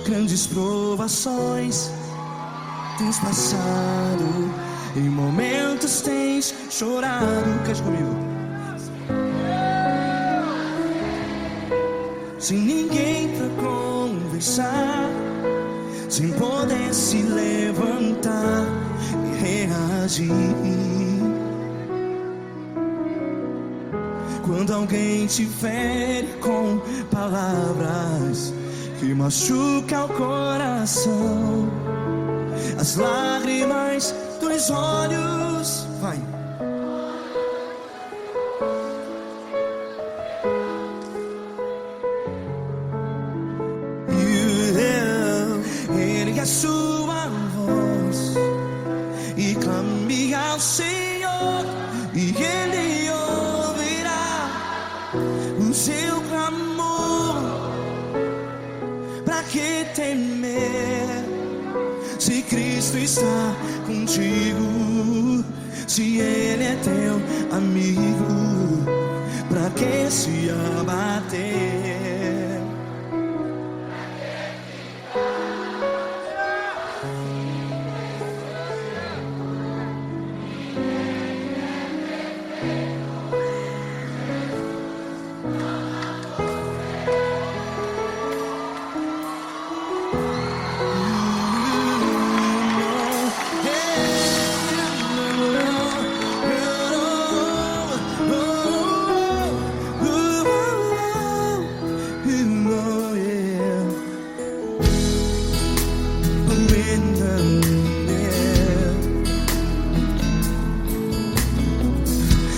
Grandes provações tens passado, em momentos tens chorado. Cante comigo. Sem ninguém pra conversar, sem poder se levantar e reagir. Quando alguém te fere com palavras que machuca o coração, as lágrimas dos olhos, vai. Ergue a sua voz e clame ao Senhor, e Ele ouvirá o seu clamor. Pra que temer, se Cristo está contigo? Se Ele é teu amigo, pra que se abater?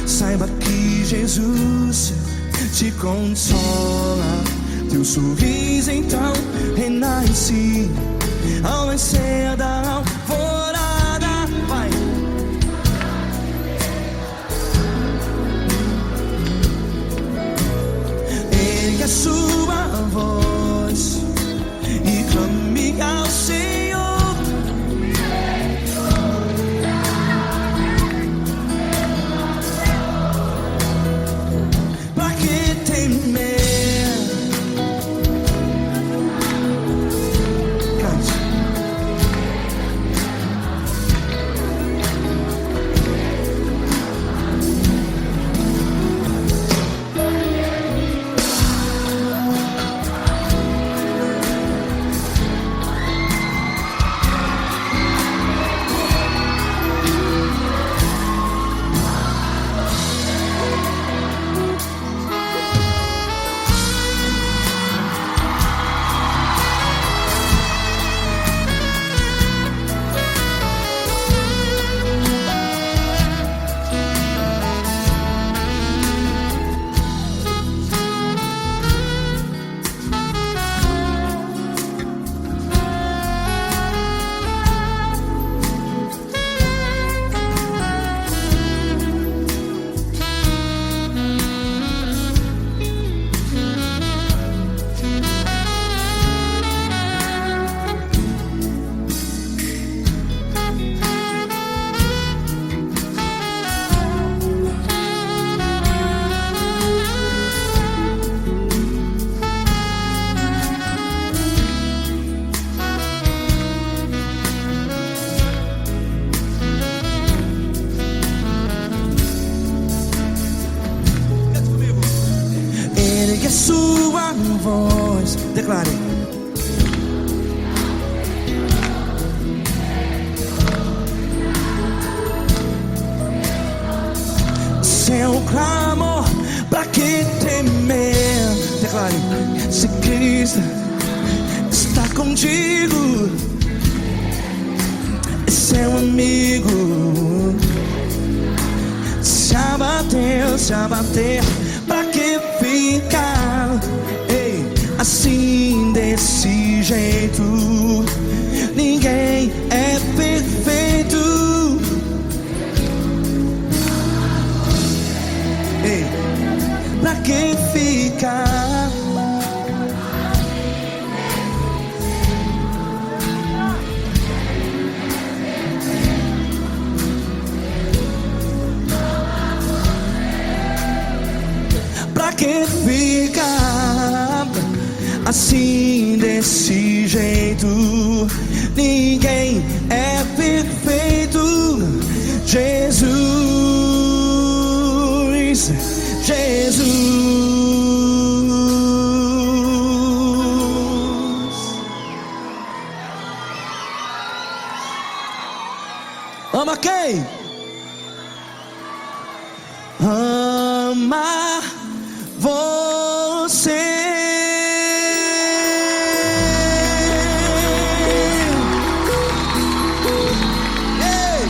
Saiba que Jesus te consola, teu sorriso então renasce ao nascer da alvorada. Vai. Ergue a sua voz e clame ao Senhor. A sua voz, declare. Seu clamor, pra que temer? Declare. Se Cristo está contigo, é seu amigo. Se abater, pra que ficar, ei, assim desse jeito? Ninguém é perfeito. Ei, pra que ficar? Pra Pra que ficar assim desse jeito? Ninguém é perfeito. Jesus, Jesus. Ama quem? Ama você. Ei!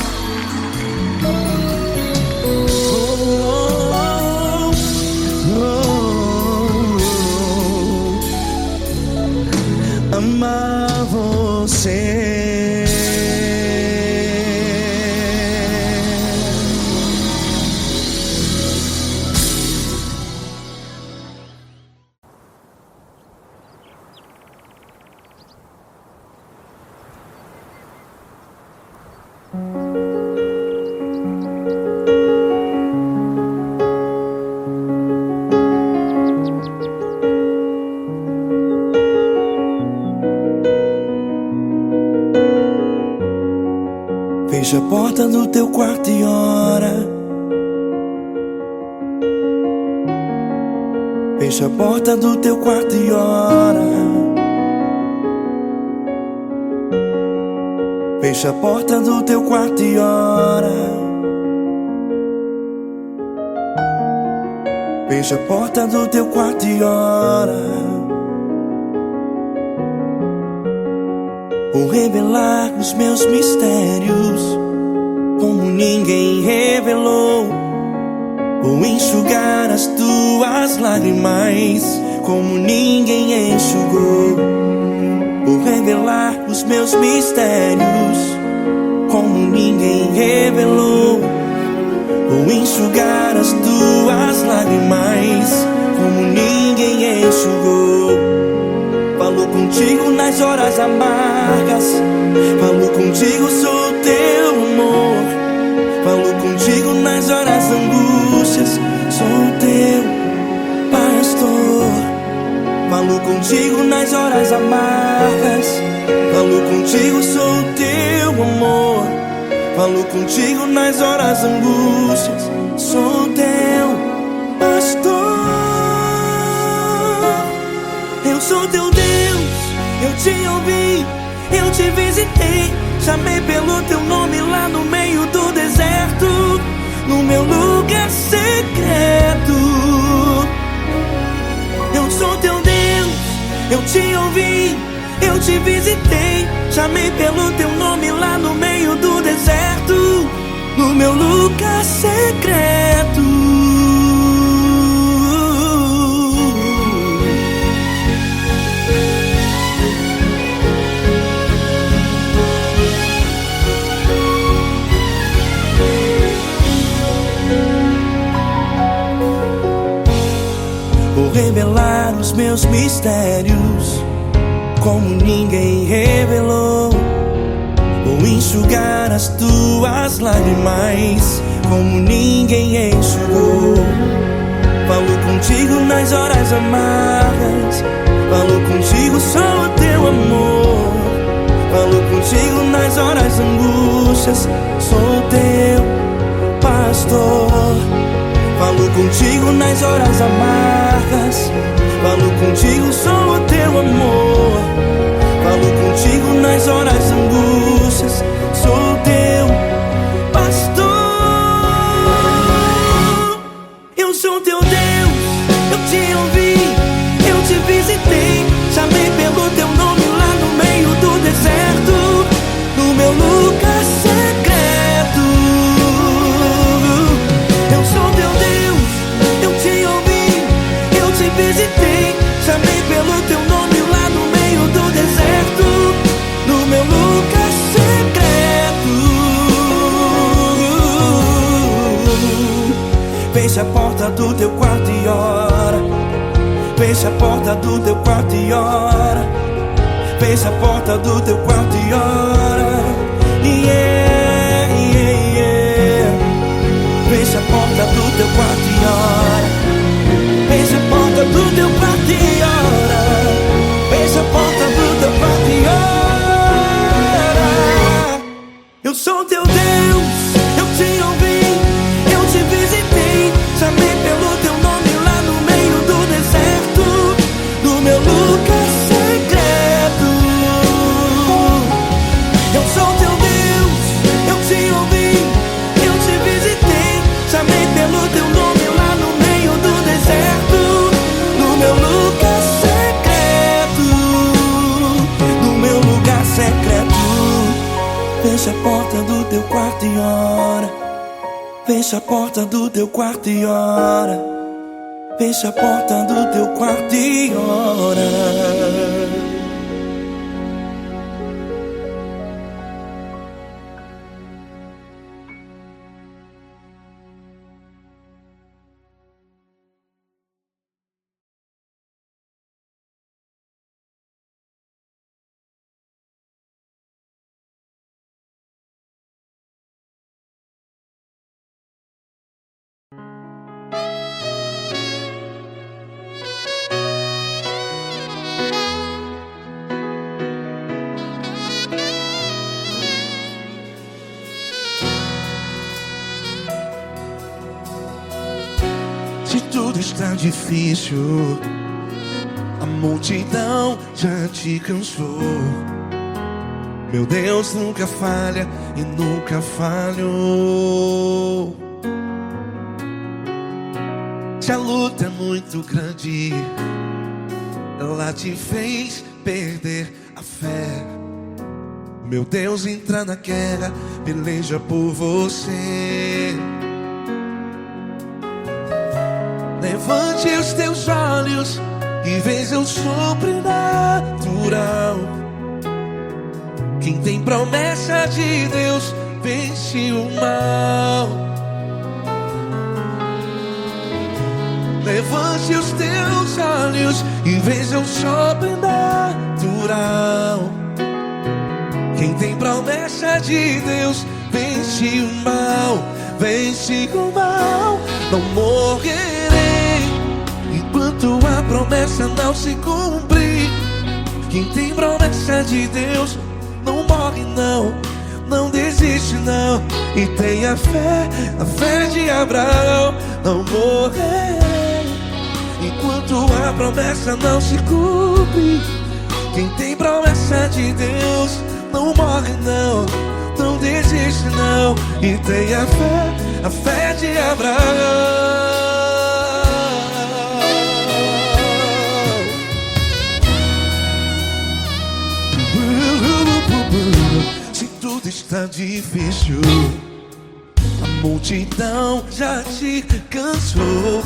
Ama você. Fecha a porta do teu quarto e ora. Fecha a porta do teu quarto e ora. Fecha a porta do teu quarto e ora. Fecha a porta do teu quarto e ora. Vou revelar os meus mistérios como ninguém revelou. Vou enxugar as tuas lágrimas como ninguém enxugou. Vou revelar os meus mistérios como ninguém revelou. Vou enxugar as tuas lágrimas como ninguém enxugou. Falo contigo nas horas amargas, falo contigo, sou teu amor. Falo contigo nas horas angústias, sou teu pastor. Falo contigo nas horas amargas, falo contigo, sou teu amor. Falo contigo nas horas angústias, sou teu pastor. Eu sou teu Deus, eu te ouvi, eu te visitei. Chamei pelo teu nome lá no meio do deserto, no meu lugar secreto. Eu sou teu Deus, eu te ouvi, eu te visitei. Chamei pelo teu nome lá no meio do deserto, no meu lugar secreto. Vou revelar os meus mistérios como ninguém revelou. Vou enxugar as tuas lágrimas como ninguém enxugou. Falo contigo nas horas amargas, falo contigo, sou o teu amor. Falo contigo nas horas angústias, sou teu pastor. Falo contigo nas horas amargas, falo contigo, sou o teu amor. Falo contigo nas horas angústias, sou teu pastor. Eu sou teu Deus, eu te ouvi, eu te visitei. Chamei pelo teu nome lá no meio do deserto, no meu lugar secreto. Eu sou teu Deus, eu te ouvi, eu te visitei. Chamei pelo teu nome lá no meio do deserto, no meu lugar secreto. Fecha a porta do teu quarto e ora. Fecha a porta do teu quarto e ora. Fecha a porta do teu quarto e ora. Yeah, yeah, yeah. Fecha a porta do teu quarto e ora. Fecha Fecha a porta do teu quarto e ora. Fecha a porta do teu quarto e ora. Se tudo está difícil, a multidão já te cansou. Meu Deus nunca falha e nunca falhou. Se a luta é muito grande, ela te fez perder a fé. Meu Deus entra na guerra, peleja por você. Levante os teus olhos e veja o sobrenatural. Quem tem promessa de Deus vence o mal. Levante os teus olhos e veja o sobrenatural. Quem tem promessa de Deus vence o mal. Vence o mal. Não morrerei enquanto a promessa não se cumprir. Quem tem promessa de Deus não morre não, não desiste não. E tenha fé, a fé de Abraão. Não morrerei enquanto a promessa não se cumpre. Quem tem promessa de Deus não morre não, não desiste não. E tenha fé, a fé de Abraão. Se tudo está difícil, a multidão já te cansou.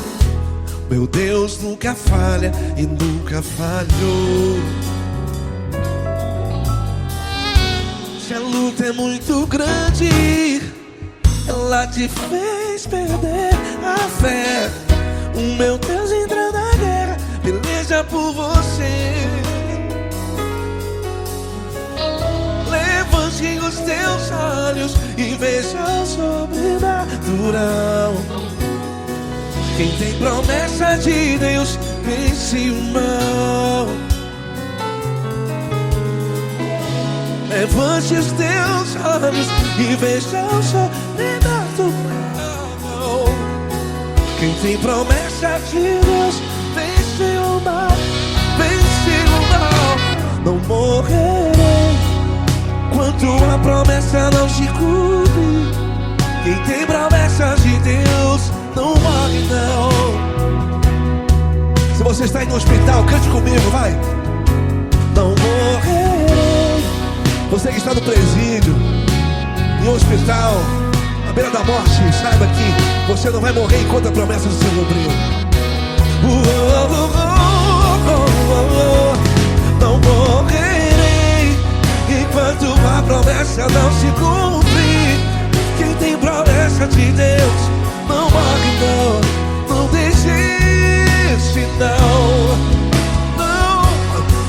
Meu Deus nunca falha e nunca falhou. Se a luta é muito grande, ela te fez perder a fé. O meu Deus entra na guerra, peleja por você. Levante os teus olhos e veja o sobrenatural. Quem tem promessa de Deus vence o mal. Levante os teus olhos e veja o sobrenatural. Quem tem promessa de Deus vence o mal. Vence o mal. Não morrerei enquanto a promessa não se cumpre. Quem tem promessa de Deus não morre não. Se você está no hospital, cante comigo, vai. Não morrerei. Você que está no presídio, em um hospital, à beira da morte, saiba que você não vai morrer enquanto a promessa não se cumpriu. Não morrerei enquanto a promessa não se cumprir. Quem tem promessa de Deus não morre não, não desiste não.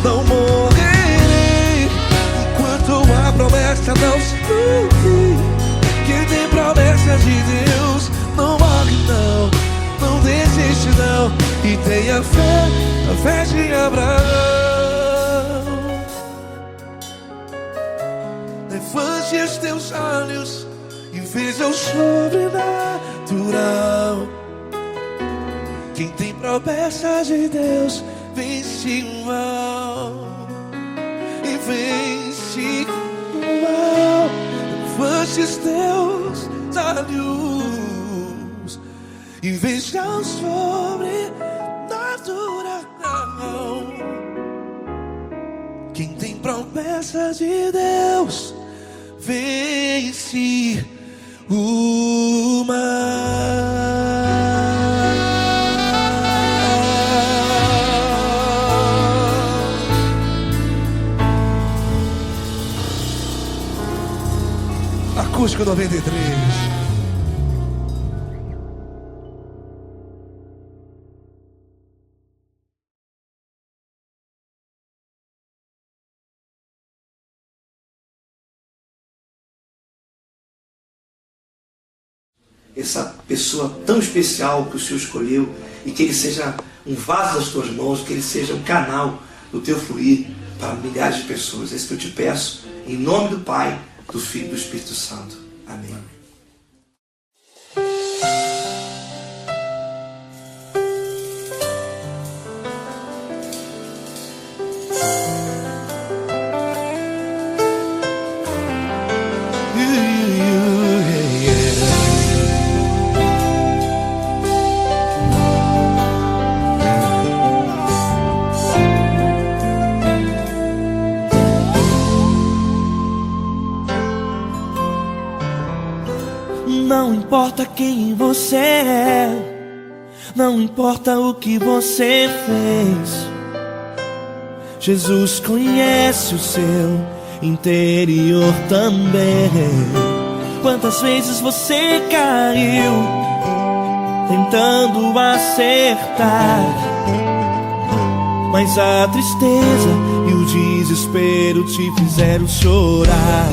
Não morrerei enquanto a promessa não se cumprir. Quem tem promessa de Deus não morre não, não desiste não. E tenha fé, a fé de Abraão. Levante os teus olhos e veja o sobrenatural. Quem tem promessa de Deus vence o mal. E vence o mal. Levante os teus olhos e veja o sobrenatural. Quem tem promessa de Deus vence o mal. Acústico 93. Essa pessoa tão especial que o Senhor escolheu, e que ele seja um vaso das tuas mãos, que ele seja um canal do teu fluir para milhares de pessoas. É isso que eu te peço, em nome do Pai, do Filho e do Espírito Santo. Amém. Não importa quem você é, não importa o que você fez, Jesus conhece o seu interior também. Quantas vezes você caiu tentando acertar, mas a tristeza e o desespero te fizeram chorar.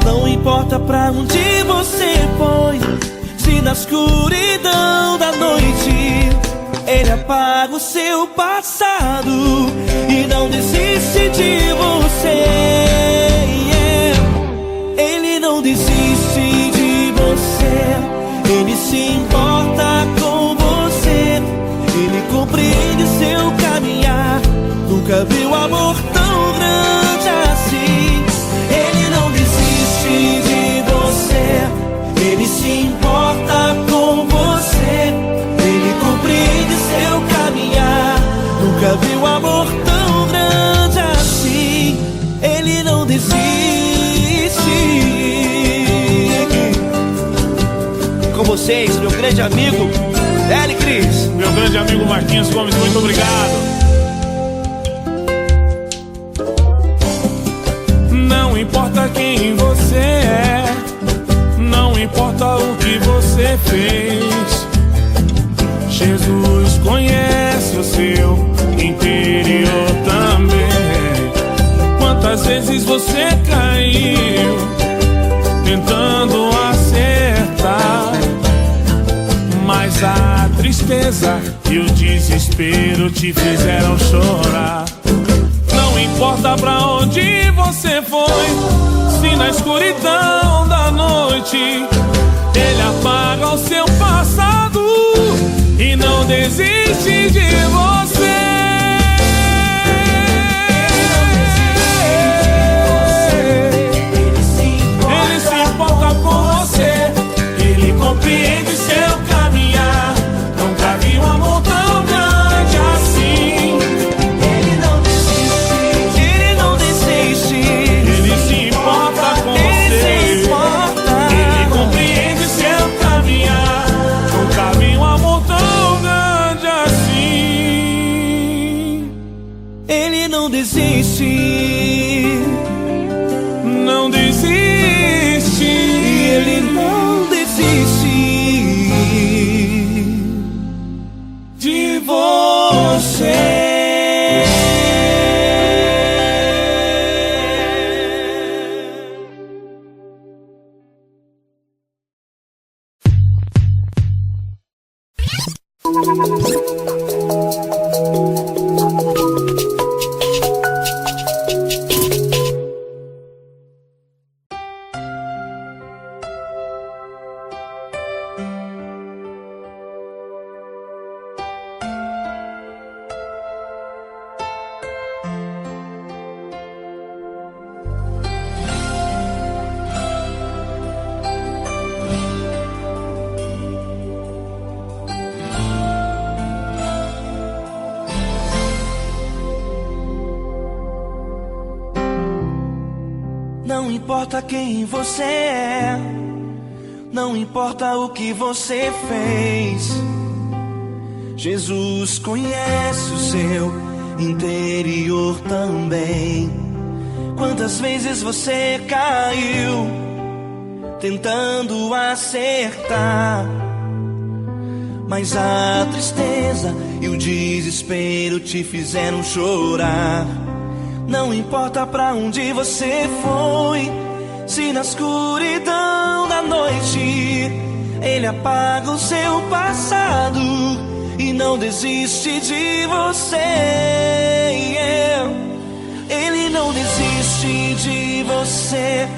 Não importa pra onde você foi, se na escuridão da noite Ele apaga o seu passado e não desiste de você. Ele não desiste de você, Ele se importa com você, Ele compreende seu caminhar. Nunca viu amor tão grande assim. Ele não desiste de você, Ele se importa com você, Ele compreende seu caminhar. Nunca viu amor tão grande assim. Ele não desiste. Com vocês, meu grande amigo L. Cris. Meu grande amigo Marquinhos Gomes, muito obrigado. Não importa quem você é, não importa o que você fez, Jesus conhece o seu interior também. Quantas vezes você caiu tentando acertar, mas a tristeza e o desespero te fizeram chorar. Não importa pra onde você foi, se na escuridão da noite Ele apaga o seu passado e não desiste de você. Ele se importa com você, Ele compreende seu caminhar. Nunca vi um amor tão grande assim. Ele não desiste, Ele não desiste. Ele se importa com você, Ele compreende seu caminhar. Nunca vi um amor tão grande assim. Ele não desiste, não desiste. Ele não desiste de você. Não importa quem você é, não importa o que você fez, Jesus conhece o seu interior também. Quantas vezes você caiu tentando acertar. Mas a tristeza e o desespero te fizeram chorar. Não importa pra onde você foi, se na escuridão da noite ele apaga o seu passado e não desiste de você. Ele não desiste de você,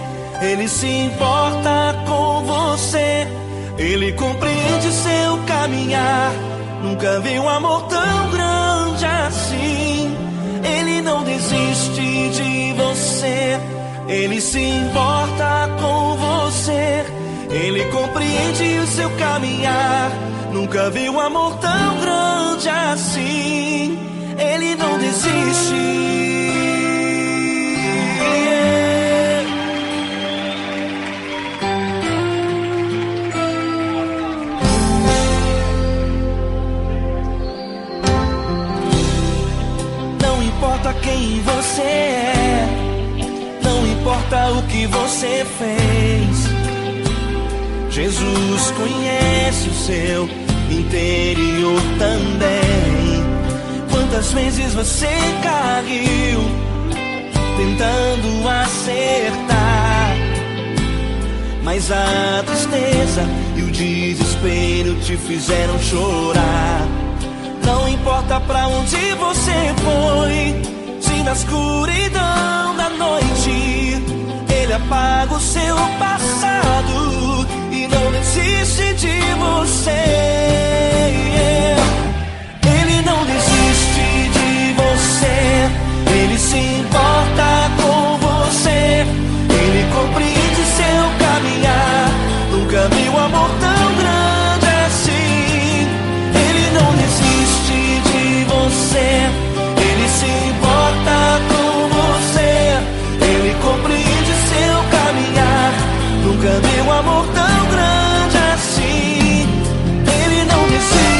ele se importa com você, ele compreende seu caminhar. Nunca vi um amor tão grande assim. Ele não desiste de você, ele se importa com você, ele compreende o seu caminhar. Nunca vi um amor tão grande assim. Ele não desiste. Não importa quem você é, não importa o que você fez, Jesus conhece o seu interior também. Quantas vezes você caiu tentando acertar, mas a tristeza e o desespero te fizeram chorar. Não importa pra onde você foi, se na escuridão da noite ele apaga o seu passado e não desiste de você. Ele não desiste de você, ele se importa com você, ele compreende seu caminhar. Nunca vi um amor tão grande assim. Ele não desiste de você, ele se importa com você, ele compreende seu caminhar. Nunca vi um amor tão grande assim. Ele não desiste.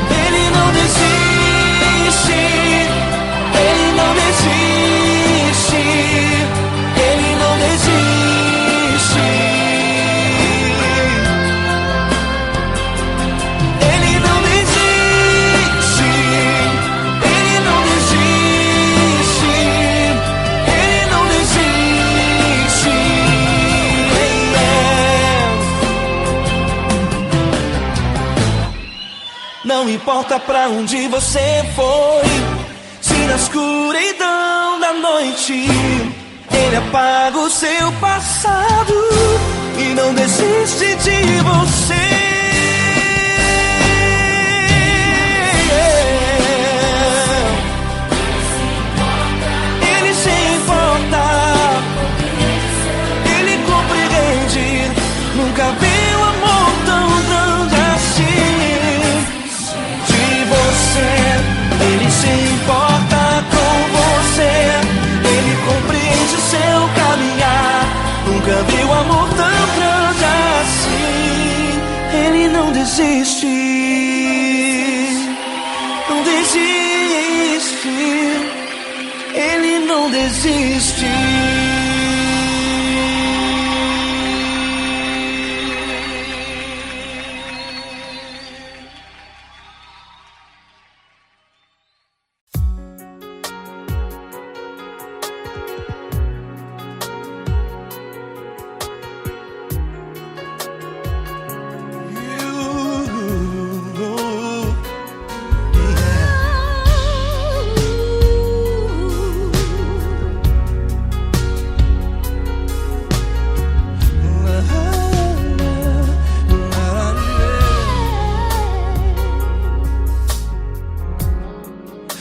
Ele não desiste. Ele não desiste. Ele não desiste. Ele não desiste. Ele não desiste. Ele não desiste. Não importa pra onde você foi, se na escuridão da noite ele apaga o seu passado e não desiste de você. Ele se importa, ele compreende. Nunca vi um amor tão grande assim. De você, ele se importa com você, ele compreende seu caminhar. Nunca vi um amor tão grande assim. Ele não desiste, não desiste. Ele não desiste.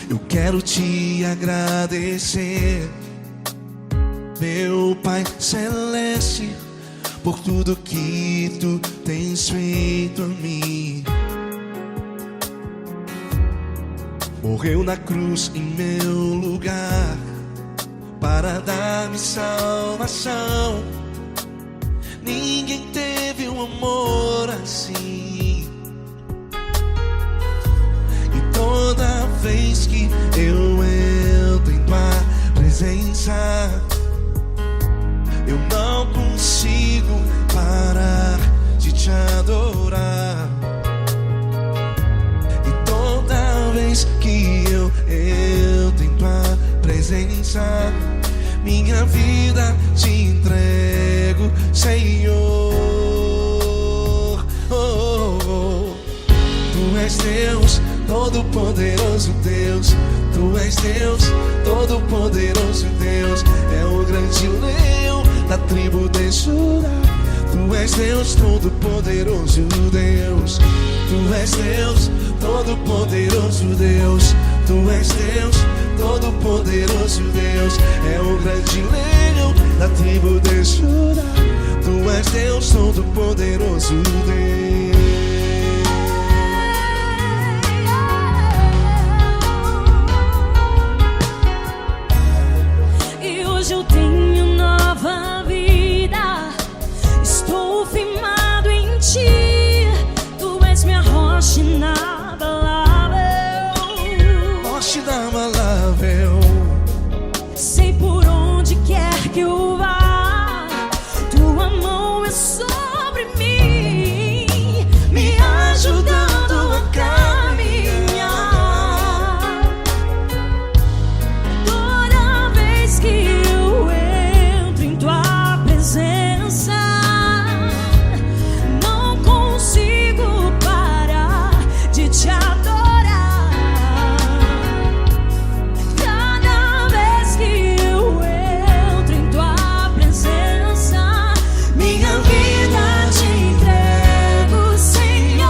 Eu quero te agradecer, meu Pai Celeste, por tudo que tu tens feito a mim. Morreu na cruz em meu lugar para dar-me salvação. Ninguém teve um amor assim. eu entro em tua presença, eu não consigo parar de te adorar. E toda vez que eu entro em tua presença, minha vida te entrego, Senhor. Tu és Deus, Todo-Poderoso Deus. Tu és Deus, Todo-Poderoso Deus. É o grande leão da tribo de Judá. Tu és Deus, Todo-Poderoso Deus. Tu és Deus, Todo-Poderoso Deus. Tu és Deus, Todo-Poderoso Deus. É o grande leão da tribo de Judá. Tu és Deus, Todo-Poderoso Deus. Eu tenho nova vida, estou firmado em ti. Tu és minha rocha inabalável, Rocha inabalável. sei por onde quer que eu vá, tua mão é sobre mim, me ajudando a caminhar. Toda vez que não consigo parar de te adorar. Cada vez que eu entro em tua presença, minha vida te entrego, Senhor.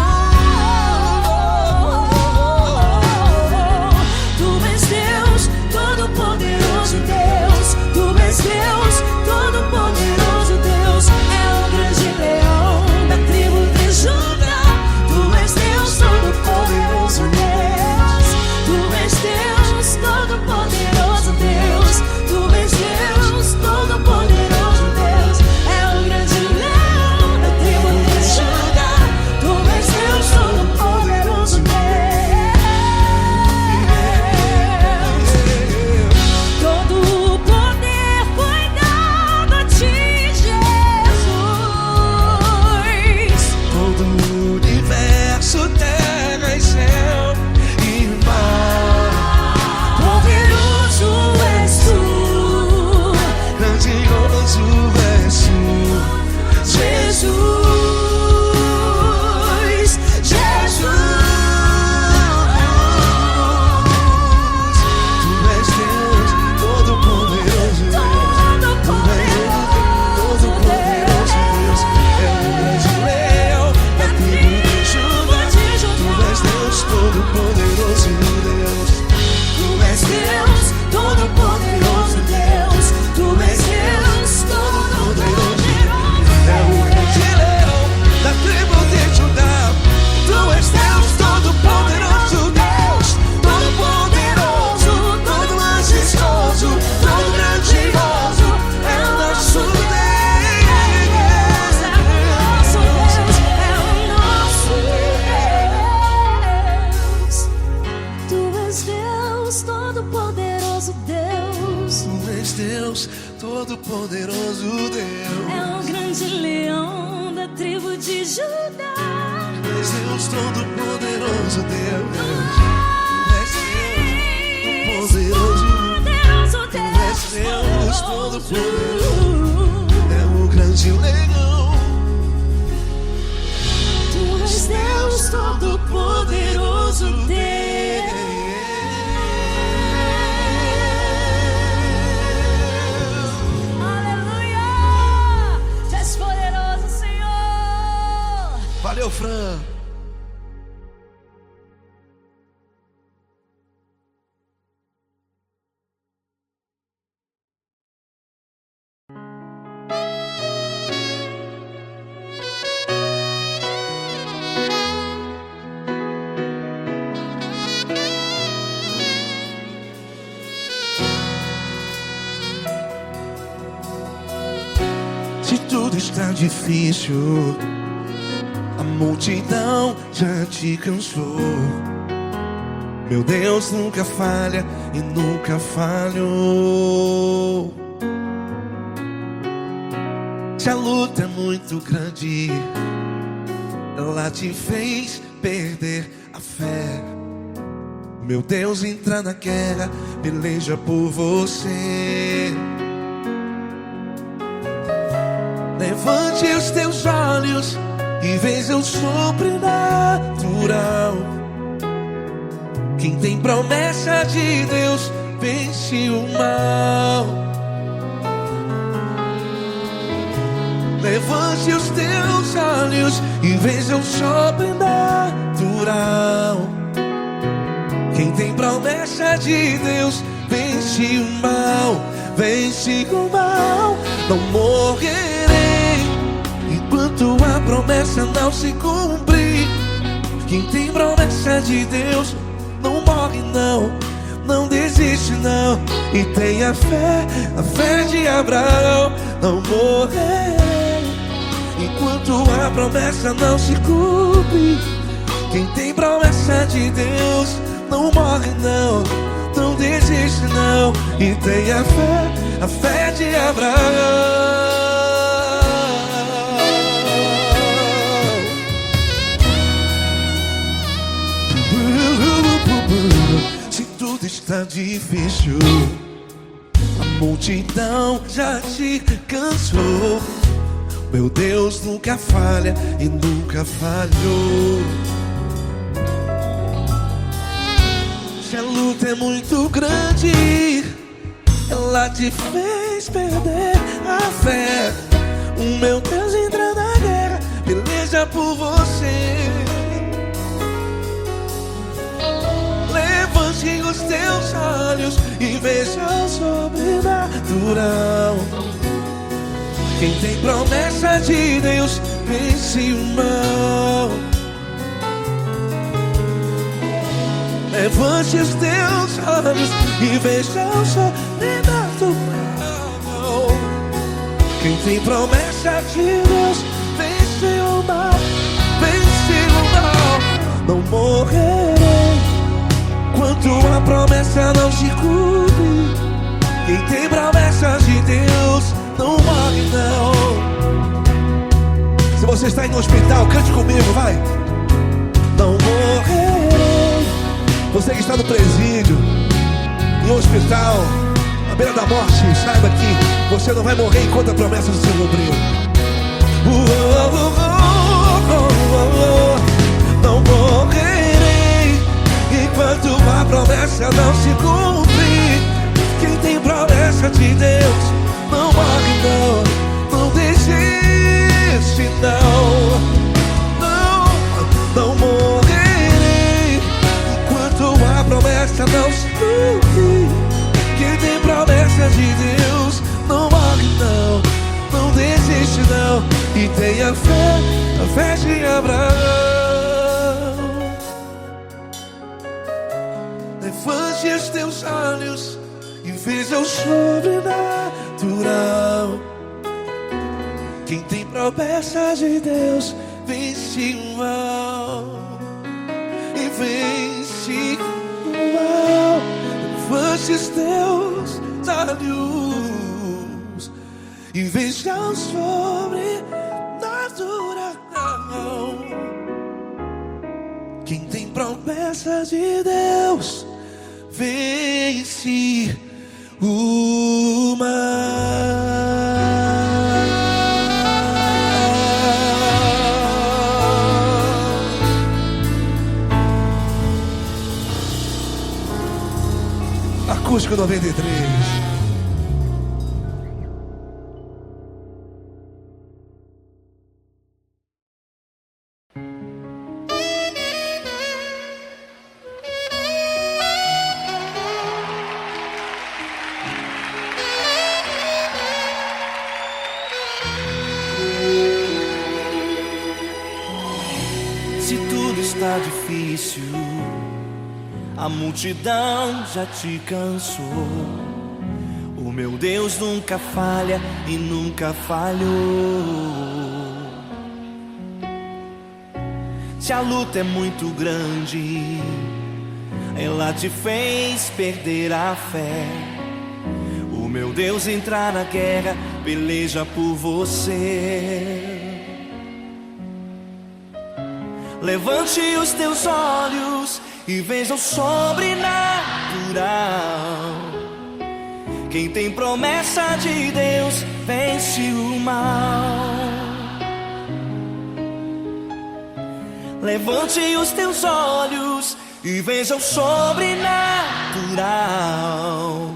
Tu és Deus, Todo-Poderoso Deus. Tu és Deus, Todo-Poderoso Deus. É o grande leão da tribo de Judá. Tu és Deus, Todo-Poderoso Deus. Tu és Deus, Todo-Poderoso Deus. Tu és Deus, Todo-Poderoso Deus. É o grande leão da tribo de Judá. Tu és Deus, Todo-Poderoso Deus. Todo o poder foi dado a ti, Jesus. Todo o universo, terra e céu e mar. Poderoso és tu, Grandioso és tu, Jesus. Jesus. Tu és Deus, Todo-Poderoso Deus. Tu és Deus, Todo-Poderoso Deus. É o grande leão da tribo de Judá. Tu és Deus, Todo-Poderoso Deus. Tu és Deus, Todo-Poderoso Deus. Tu és Deus, Todo-Poderoso. É o grande leão da tribo de Judá. Tu és Deus, Todo-Poderoso Deus. Todo-Poderoso, todo majestoso, todo grandioso. É o nosso Deus. É o nosso Deus. Tu és Deus, Todo-Poderoso Deus. Tu és Deus, Todo-Poderoso Deus. É o grande leão da tribo de Judá. Tu és Deus, Todo-Poderoso Deus. Tu és Deus, Todo-Poderoso. Poderoso Tu és Deus, Deus. Todo-Poderoso. É o grande leão. Tu és Deus, Todo-Poderoso Deus. Aleluia! Tu és poderoso, Senhor. Valeu, Fran. Se tudo está difícil, a multidão já te cansou. Meu Deus nunca falha e nunca falhou. Se a luta é muito grande, ela te fez perder a fé. Meu Deus entra na guerra, peleja por você. Levante os teus olhos e veja o sobrenatural. Quem tem promessa de Deus vence o mal. Levante os teus olhos e veja o sobrenatural. Quem tem promessa de Deus vence o mal. Vence o mal. Não morrerei enquanto a promessa não se cumprir. Quem tem promessa de Deus não morre não, não desiste não. E tenha fé, a fé de Abraão. Não morrerei enquanto a promessa não se cumpre. Quem tem promessa de Deus não morre não, não desiste não. E tenha fé, a fé de Abraão. Se tudo está difícil, a multidão já te cansou. Meu Deus nunca falha e nunca falhou. Se a luta é muito grande, ela te fez perder a fé. O meu Deus entra na guerra, peleja por você. Levante os teus olhos e veja o sobrenatural. Quem tem promessa de Deus vence o mal. Levante os teus olhos e veja o sobrenatural. Quem tem promessa de Deus vence o mal. Vence o mal. Não morrerei enquanto a promessa não se cumpre. Quem tem promessa de Deus não morre não. Se você está aí no hospital, cante comigo, vai. Não morrerei. Você que está no presídio, em um hospital, à beira da morte, saiba que você não vai morrer enquanto a promessa não se cumprir. Não morrerei enquanto a promessa não se cumprir. Quem tem promessa de Deus não morre não, não desiste não. Não morrerei enquanto a promessa não se cumprir. Quem tem promessa de Deus não morre não, não desiste não. E tenha fé, a fé de Abraão. Levante os teus olhos e veja o sobrenatural. Quem tem promessa de Deus vence o mal. E vence o mal. Levante os teus olhos e veja o sobrenatural. Quem tem promessa de Deus vence o mal. Acústico 93. Se tudo está difícil, a multidão já te cansou. O meu Deus nunca falha e nunca falhou. Se a luta é muito grande, ela te fez perder a fé. O meu Deus entrar na guerra, peleja por você. Levante os teus olhos e veja o sobrenatural. Quem tem promessa de Deus vence o mal. Levante os teus olhos e veja o sobrenatural.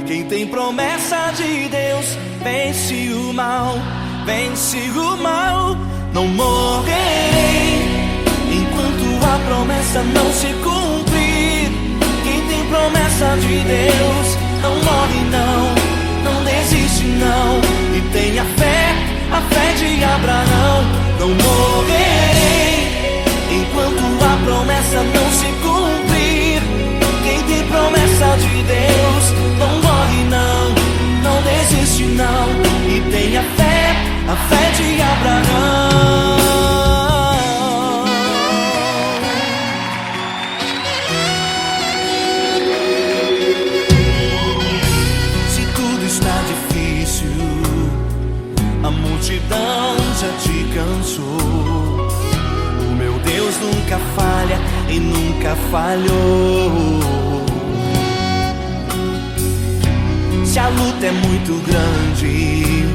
Quem tem promessa de Deus vence o mal, vence o mal. Não morrerei enquanto a promessa não se cumprir. Quem tem promessa de Deus não morre não, não desiste não. E tenha fé, a fé de Abraão. Não morrerei enquanto a promessa não se cumprir. Quem tem promessa de Deus não morre não, não desiste não. E tenha fé, a fé de Abraão. Se tudo está difícil, a multidão já te cansou, o meu Deus nunca falha e nunca falhou. Se a luta é muito grande,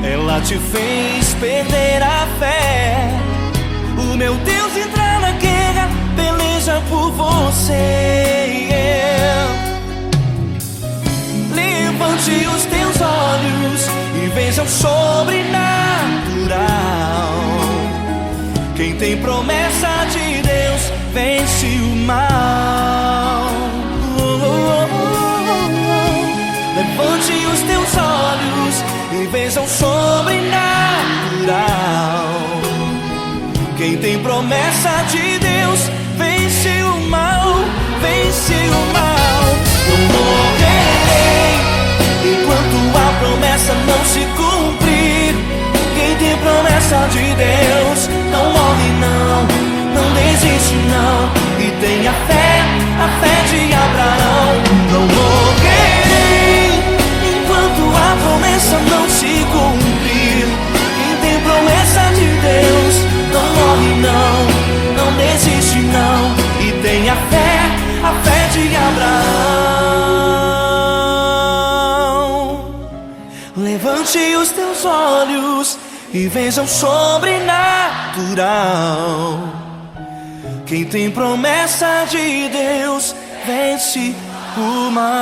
ela te fez perder a fé. O meu Deus entrar na guerra, peleja por você. Levante os teus olhos e veja o sobrenatural. Quem tem promessa de Deus vence o mal. Levante os teus olhos e veja o sobrenatural. Quem tem promessa de Deus vence o mal, vence o mal. Não morrerei enquanto a promessa não se cumprir. Quem tem promessa de Deus não morre não, não desiste não. E tenha fé, a fé de Abraão. Não morrerei enquanto a promessa não se cumprir. Quem tem promessa de Deus não morre não, não desiste não. E tenha fé, a fé de Abraão. Levante os teus olhos e veja o sobrenatural. Quem tem promessa de Deus vence o mal.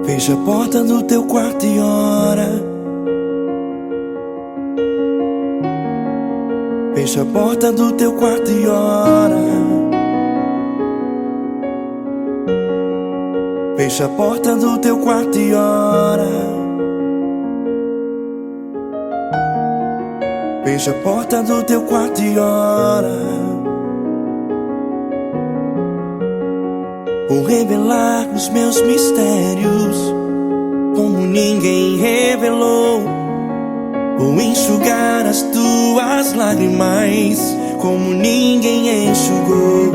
Fecha a porta do teu quarto e ora. Fecha a porta do teu quarto e ora. Fecha a porta do teu quarto e ora. Fecha a porta do teu quarto e ora. Vou revelar os meus mistérios como ninguém revelou. Vou enxugar as tuas lágrimas como ninguém enxugou.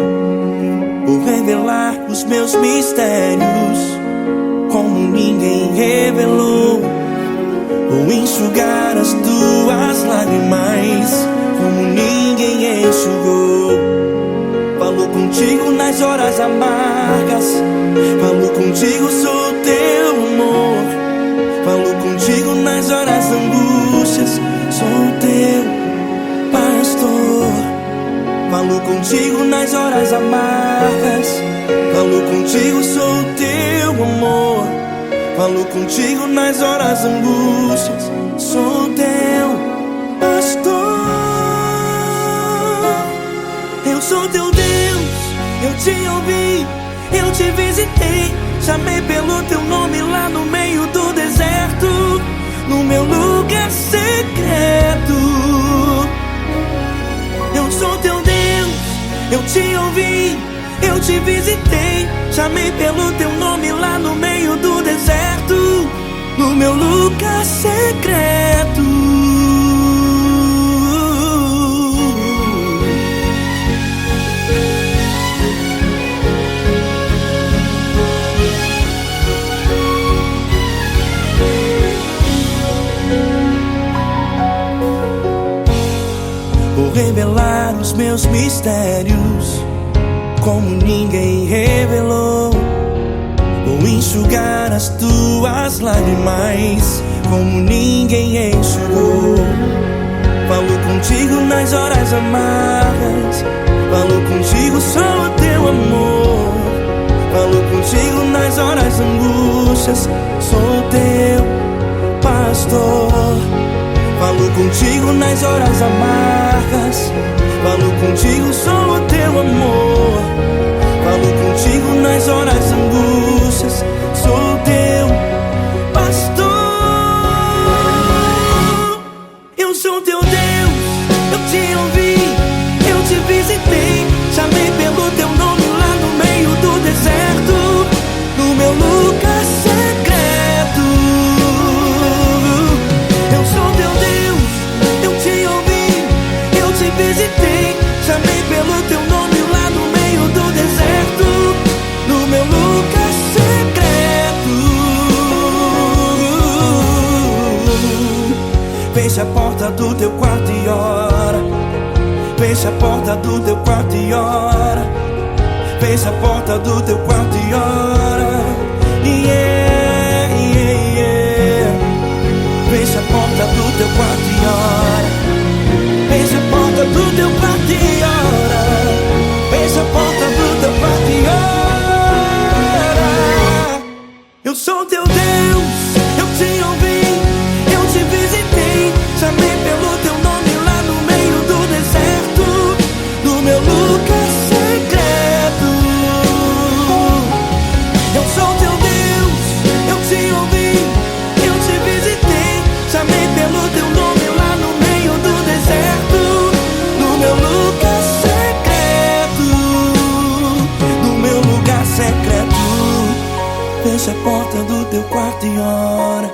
Vou revelar os meus mistérios como ninguém revelou. Vou enxugar as tuas lágrimas como ninguém enxugou. Falo contigo nas horas amargas, falo contigo, sou teu amor. Falo contigo nas horas angústias, sou teu pastor. Falo contigo nas horas amargas, falo contigo, sou teu amor. Falo contigo nas horas angústias, sou teu sou teu Deus, eu te ouvi, eu te visitei, chamei pelo teu nome lá no meio do deserto, no meu lugar secreto. Eu sou teu Deus, eu te ouvi, eu te visitei, chamei pelo teu nome lá no meio do deserto, no meu lugar secreto. Vou revelar os meus mistérios como ninguém revelou. Vou enxugar as tuas lágrimas como ninguém enxugou. Falo contigo nas horas amargas, falo contigo só o teu amor. Falo contigo nas horas angústias, sou teu pastor. Falo contigo nas horas amargas, falo contigo só o teu amor. Falo contigo nas horas angústias, sou teu pastor. Eu sou teu Deus, eu te ouvi, eu te visitei, chamei pelo teu nome lá no meio do deserto, no meu lugar secreto. Eu sou teu Deus, eu te ouvi, eu te visitei, chamei pelo teu nome lá no meio do deserto, no meu lugar secreto. Fecha a porta do teu quarto e ora. Fecha a porta do teu quarto e ora. Fecha a porta do teu quarto e ora. Yeah, yeah, yeah. Fecha a porta do teu quarto e ora. Fecha a porta do teu quarto e ora. Fecha a porta do teu quarto e ora. Eu sou teu Deus, eu te ouvi, eu te visitei, chamei pelo teu nome lá no meio do deserto, no meu lugar secreto. Eu sou teu Deus, eu te ouvi, eu te visitei, chamei pelo teu nome lá no meio do deserto, no meu lugar secreto, no meu lugar secreto. Fecha a porta do teu quarto e ora.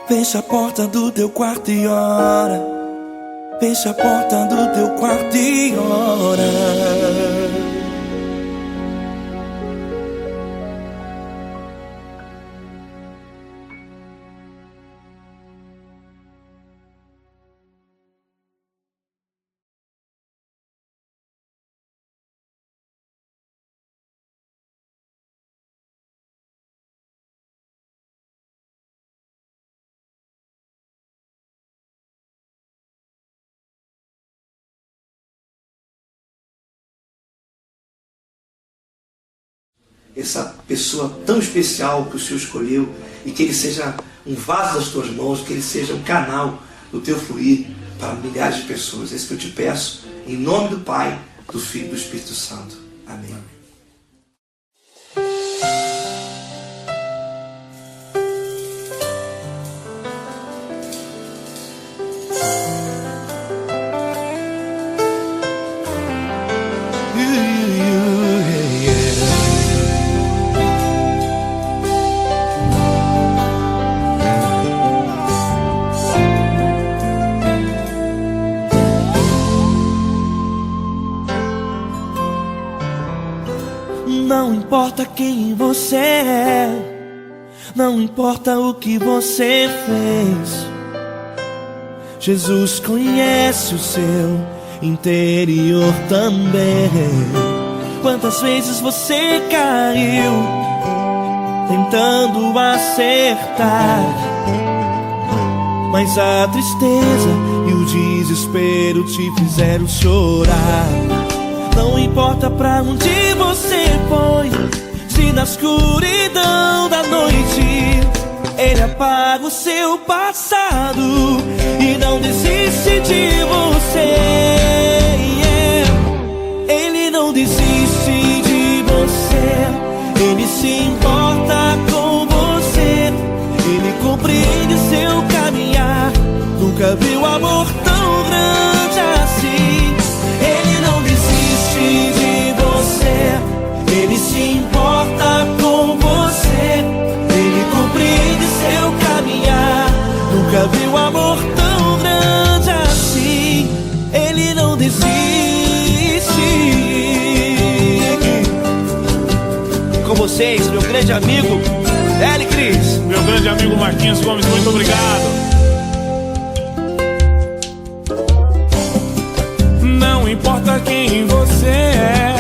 Fecha a porta do teu quarto e ora. Fecha a porta do teu quarto e ora. Essa pessoa tão especial que o Senhor escolheu, e que ele seja um vaso das tuas mãos, que ele seja um canal do teu fluir para milhares de pessoas. É isso que eu te peço, em nome do Pai, do Filho e do Espírito Santo. Amém. Não importa quem você é, não importa o que você fez, Jesus conhece o seu interior também. Quantas vezes você caiu tentando acertar, mas a tristeza e o desespero te fizeram chorar. Não importa pra onde você foi, se na escuridão da noite Ele apaga o seu passado e não desiste de você. desiste de você. Ele se importa com você. Ele compreende seu caminhar. Nunca viu amor tão grande assim. Ele não desiste de você. Ele se importa com você. Ele compreende seu caminhar. Nunca viu amor tão grande assim. Ele não desiste. Com vocês, meu grande amigo L. Cris. Meu grande amigo Marquinhos Gomes, muito obrigado. Não importa quem você é,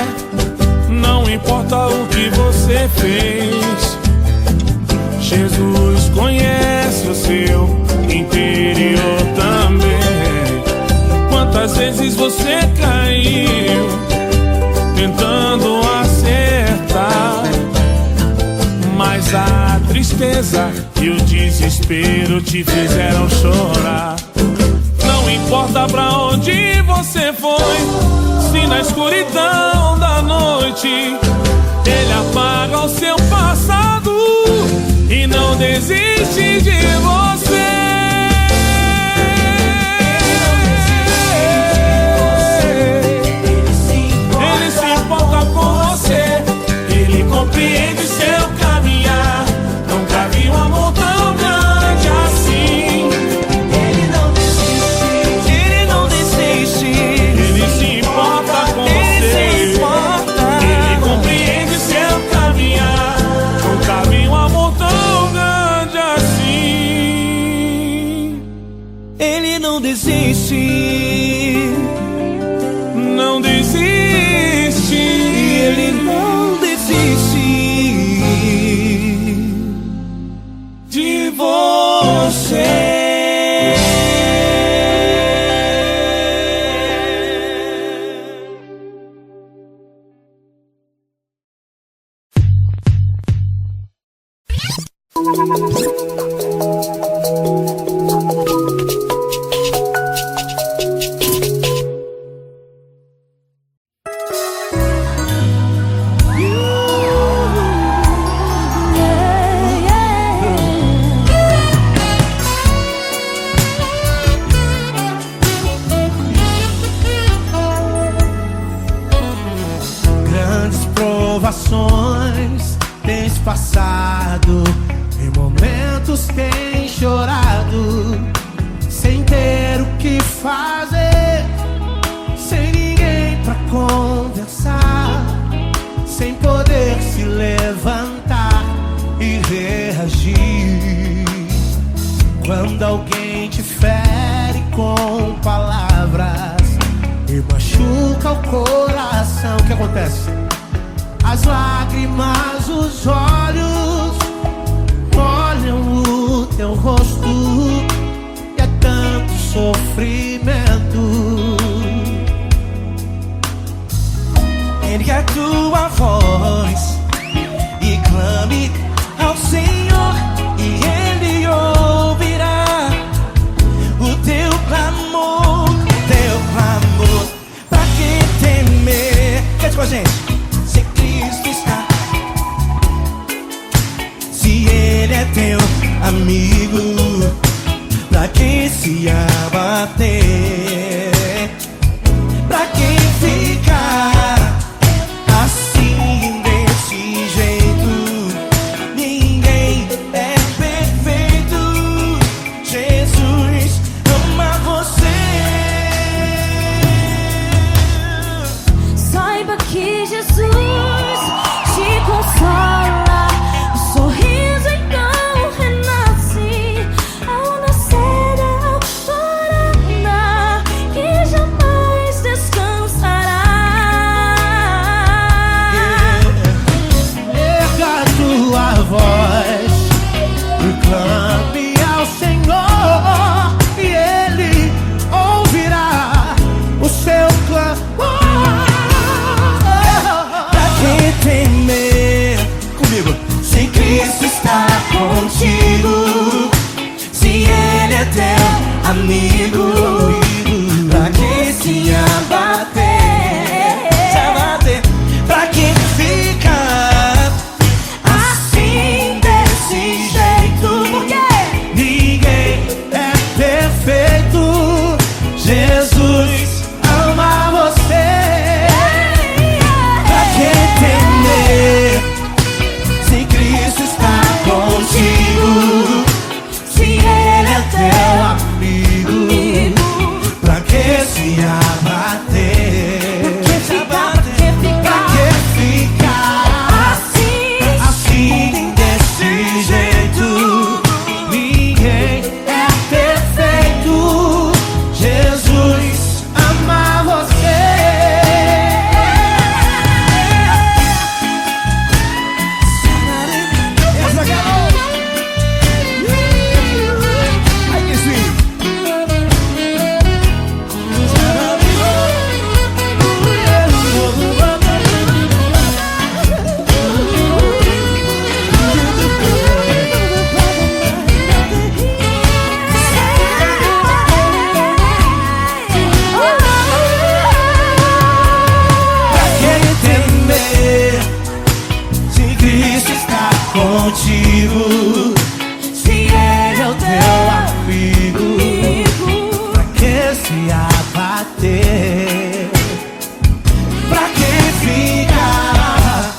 não importa o que você fez, Jesus conhece o seu interior também. Quantas vezes você caiu tentando acertar, mas a tristeza e o desespero te fizeram chorar. Não importa pra onde você foi, se na escuridão da noite Ele apaga o seu passado e não desiste de você. Ele se importa com você. Ele compreende seu caminhar. Nunca vi um amor tão grande assim. Ele não desiste. Ele não desiste. Ele se importa com você. Ele compreende seu caminhar. Nunca vi um amor tão grande assim. Ele não desiste. Não desiste. Ele não desiste De você. Grandes provações tens passado, em momentos tens chorado, sem ter o que fazer, sem ninguém pra conversar, sem poder se levantar e reagir. Quando alguém te fere com palavras e machuca o coração, o que acontece? As lágrimas, os olhos molham o teu rosto, e é tanto sofrimento. Ergue a tua voz e clame ao Senhor, e Ele ouvirá o teu clamor, pra que temer? Cante com a gente. Se Cristo está, se Ele é teu amigo, pra que se abater? Pra que ficar assim, desse jeito? Ninguém é perfeito. Jesus ama você. Saiba que Jesus te consola. O sorriso então renasce ao nascer da alvorada, que jamais descansará. Erga a tua voz e clame ao Senhor, e Ele ouvirá o seu clamor. contigo. Se ele é o teu amigo, pra que se abater? Pra que ficar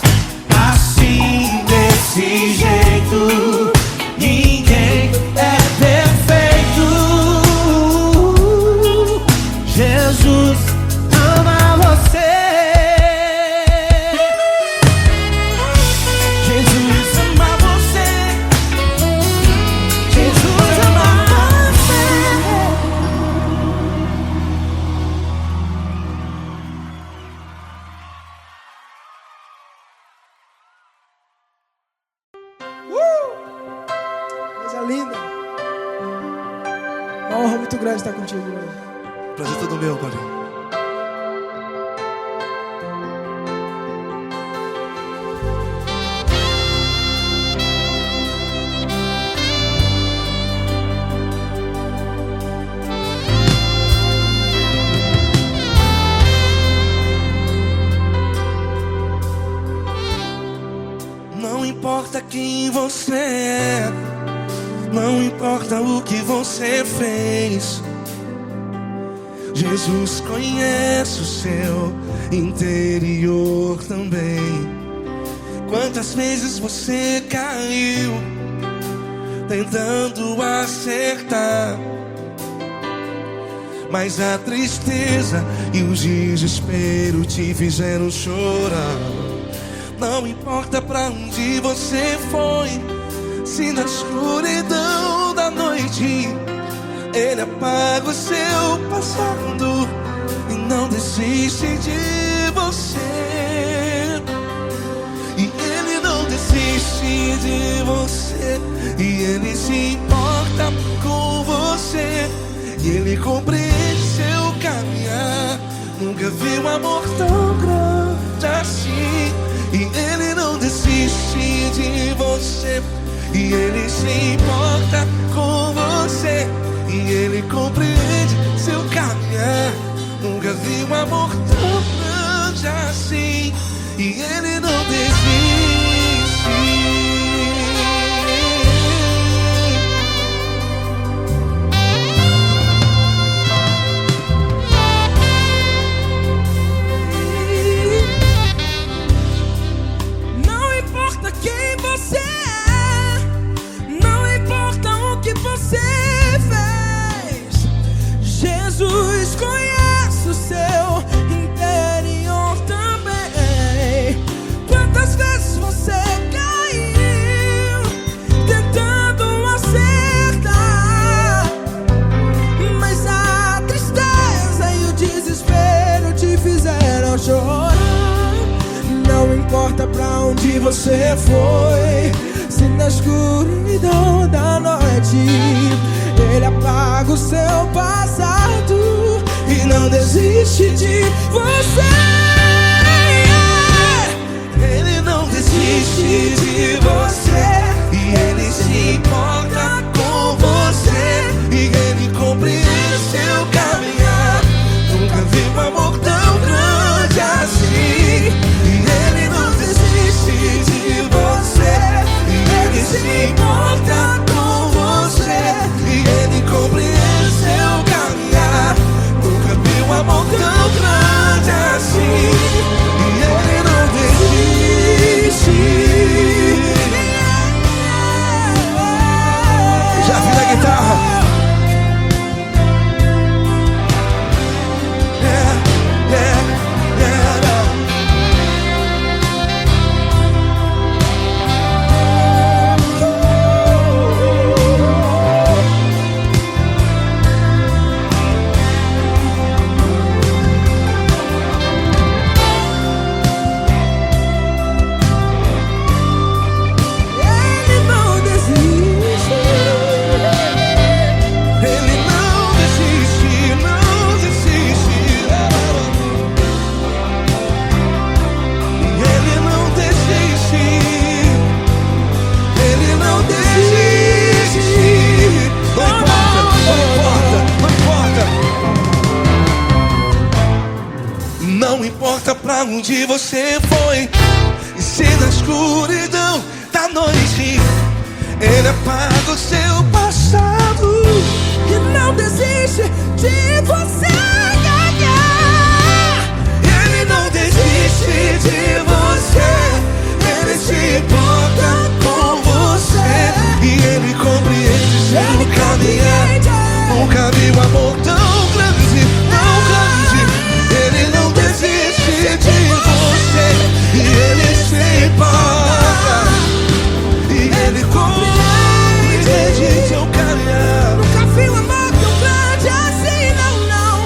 assim, desse jeito? Ninguém é perfeito. Jesus ama você. Jesus ama você. Jesus ama você. Coisa linda. Uma honra muito grande estar contigo hoje. Prazer todo meu, Paulinho. Não importa quem você é, não importa o que você fez, Jesus conhece o seu interior também. Quantas vezes você caiu tentando acertar, mas a tristeza e o desespero te fizeram chorar. Não importa pra onde você foi, se na escuridão da noite Ele apaga o seu passado e não desiste de você. E Ele não desiste de você, e Ele se importa com você, e Ele compreende seu caminhar. Nunca vi um amor tão grande assim. E Ele não desiste de você, e Ele se importa com você, e Ele compreende seu caminhar. Nunca vi um amor tão grande assim. E Ele não desiste. Quem você é, não importa o que você fez, Jesus conhece o seu interior também. Quantas vezes você caiu tentando acertar, mas a tristeza e o desespero te fizeram chorar. Não importa pra onde você foi, se na escuridão da noite Ele apaga o seu passado e não desiste de você. Ele não desiste de você, e Ele se importa com você, e Ele compreende seu caminhar. Nunca vi um amor tão grande assim. Se importa com você, e Ele compreende seu caminhar. Nunca vi um amor tão grande assim. E Ele não desiste. Já vi na guitarra. Não importa pra onde você foi, e se na escuridão da da noite. Ele apaga o seu passado E não desiste de você ganhar. Ele não desiste de você. Ele se importa com você. E ele compreende seu caminhar. Nunca vi um amor tão grande, tão grande. Ele não desiste de você. E ele se importa. E ele compreende seu caminhar. Nunca vi um amor tão grande assim, não, não.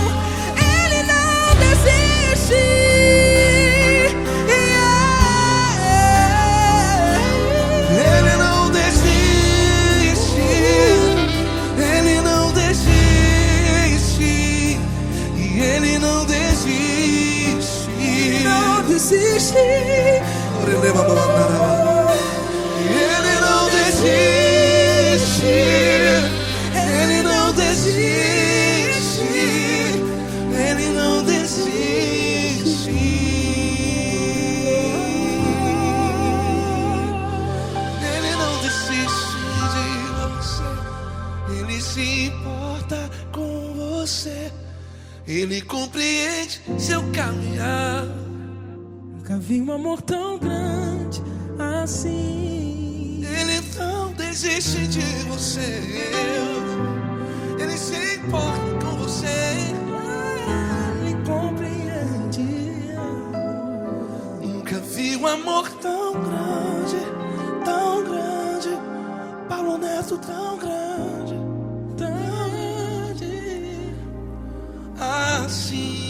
Ele não desiste. Ele não desiste. Ele não desiste. E ele não desiste. Não desiste. Ele não desiste. Ele não desiste. Ele não desiste. Ele não desiste de você. Ele se importa com você. Ele compreende seu caminhar. Nunca vi um amor tão grande assim. Ele não desiste de você. Ele se importa com você. Ele compreende. Nunca vi um amor tão grande, tão grande. Paulo Neto tão grande, tão grande assim.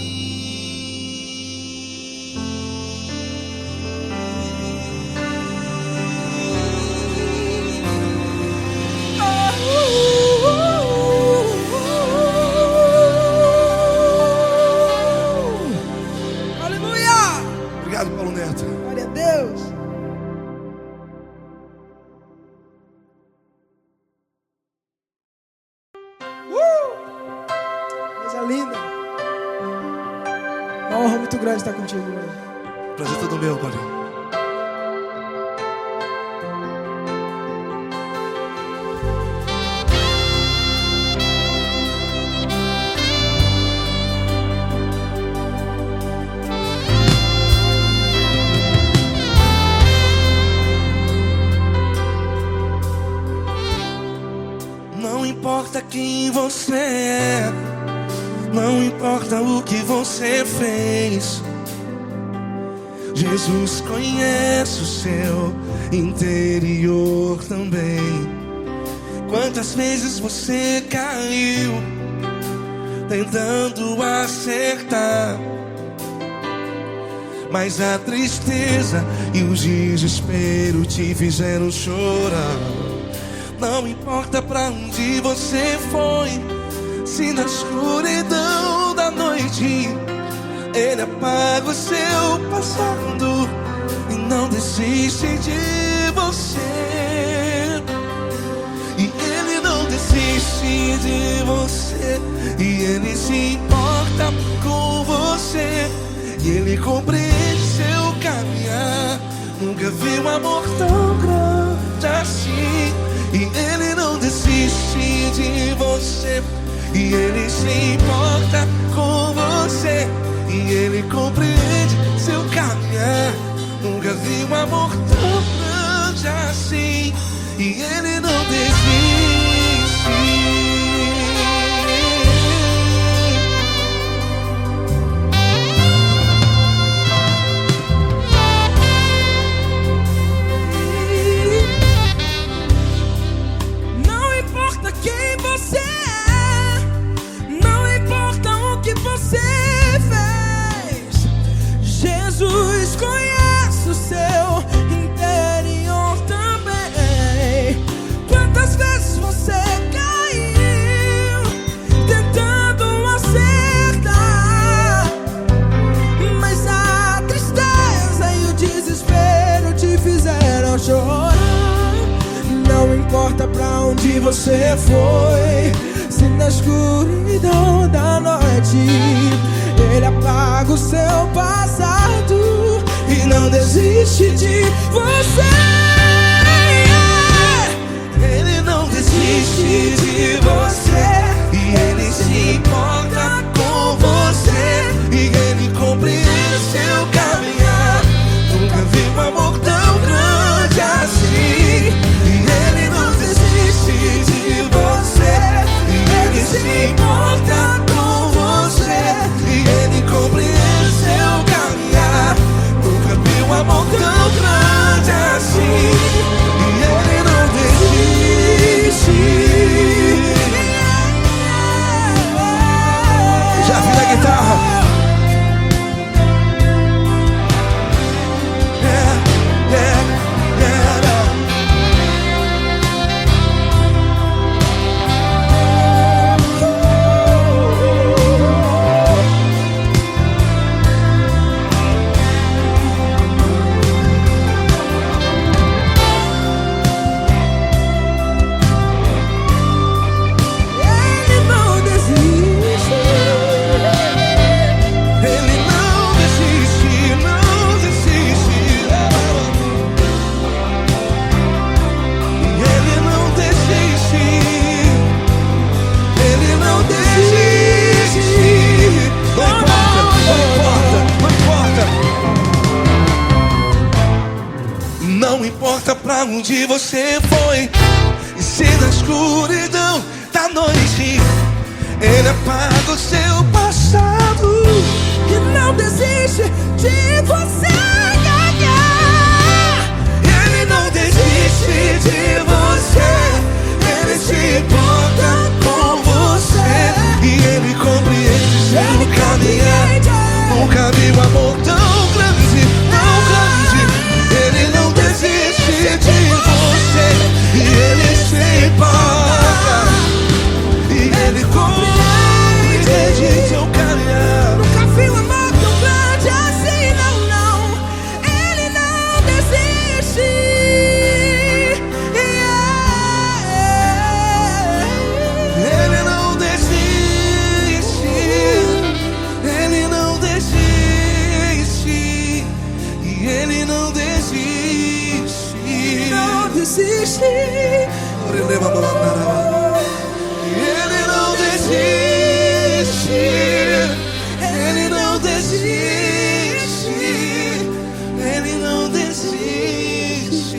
Aleluia! Obrigado, Paulo Neto. Glória a Deus. Coisa linda. Uma honra muito grande estar contigo hoje. Prazer todo meu, Paulinho. Não importa quem você é, não importa o que você fez, Jesus conhece o seu interior também. Quantas vezes você caiu tentando acertar, mas a tristeza e o desespero te fizeram chorar. Não importa pra onde você foi, se na escuridão da noite Ele apaga o seu passado e não desiste de você. E Ele não desiste de você. E Ele se importa com você. E Ele compreende seu caminhar. Nunca vi um amor tão grande assim. E Ele não desiste de você. E Ele se importa com você. E Ele compreende seu caminhar. Nunca vi um amor tão grande assim. E Ele não desiste. Não importa quem você é, não importa o que você fez, Jesus conhece o seu interior também. Quantas vezes você caiu tentando acertar, mas a tristeza e o desespero te fizeram chorar. Não importa pra onde você foi, se na escuridão da noite Ele apaga o seu passado e não desiste de você. importa pra onde você foi, e se na escuridão da noite Ele apaga o seu passado E não desiste de você. Ele não desiste de você, Ele se importa com você, e Ele compreende seu caminhar. Nunca vi um amor tão grande, tão grande. Ele não desiste de você, e Ele se importa, e Ele compreende seu caminhar. Nunca vi um amor tão grande assim, não, não. Ele não desiste. Ele não desiste, Ele não desiste, e Ele não desiste. Não desiste. Ele não desiste, Ele não desiste, Ele não desiste.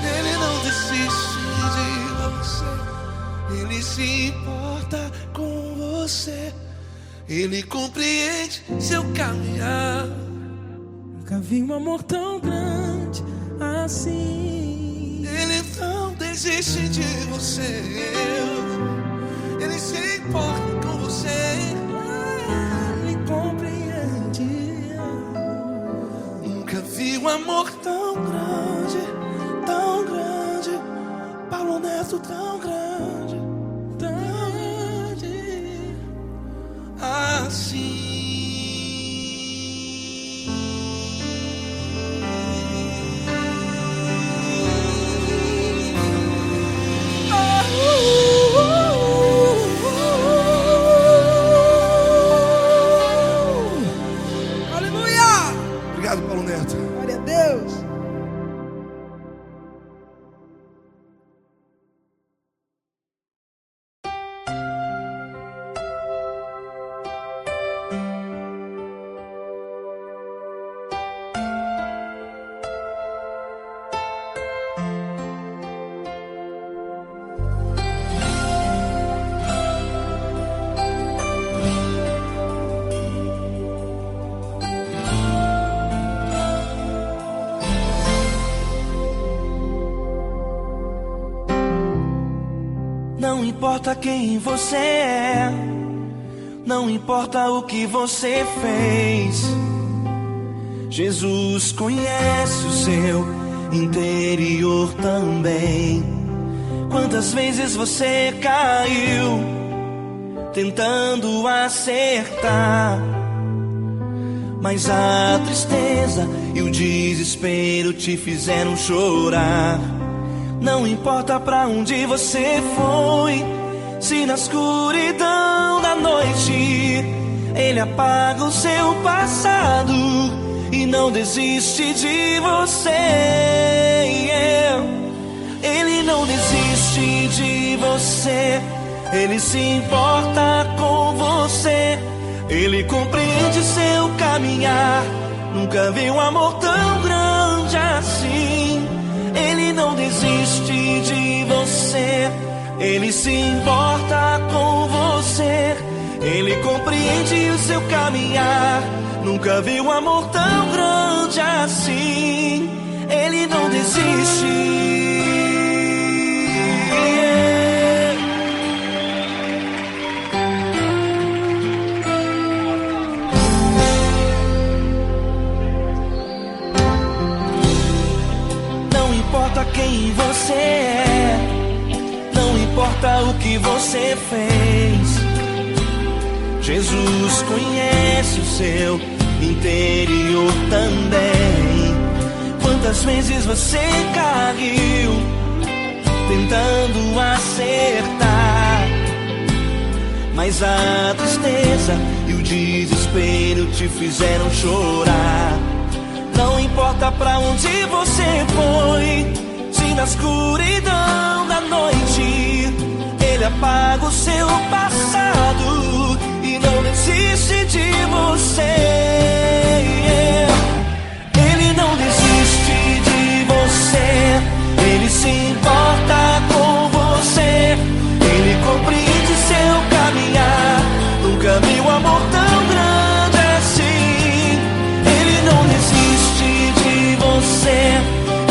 Ele não desiste de você, Ele se importa com você, Ele compreende seu caminhar. Nunca vi um amor tão grande assim. Ele não desiste de você, Ele se importa com você. Ele compreende. Nunca vi um amor tão grande, tão grande. Paulo Neto tão grande, tão grande assim. Aleluia! Obrigado, Paulo Neto. Glória a Deus. Não importa quem você é, não importa o que você fez, Jesus conhece o seu interior também. Quantas vezes você caiu tentando acertar, mas a tristeza e o desespero te fizeram chorar. Não importa pra onde você foi, se na escuridão da noite Ele apaga o seu passado e não desiste de você. Ele não desiste de você, Ele se importa com você, Ele compreende seu caminhar. Nunca vi um amor tão grande assim. Ele não desiste de você, Ele se importa com você, Ele compreende o seu caminhar. Nunca vi um amor tão grande assim. Ele não desiste. Não importa quem você é, não importa o que você fez, Jesus conhece o seu interior também. Quantas vezes você caiu tentando acertar, mas a tristeza e o desespero te fizeram chorar. Não importa pra onde você foi, se na escuridão da noite Ele apaga o seu passado e não desiste de você. Nunca vi um amor tão grande assim. Ele não desiste de você,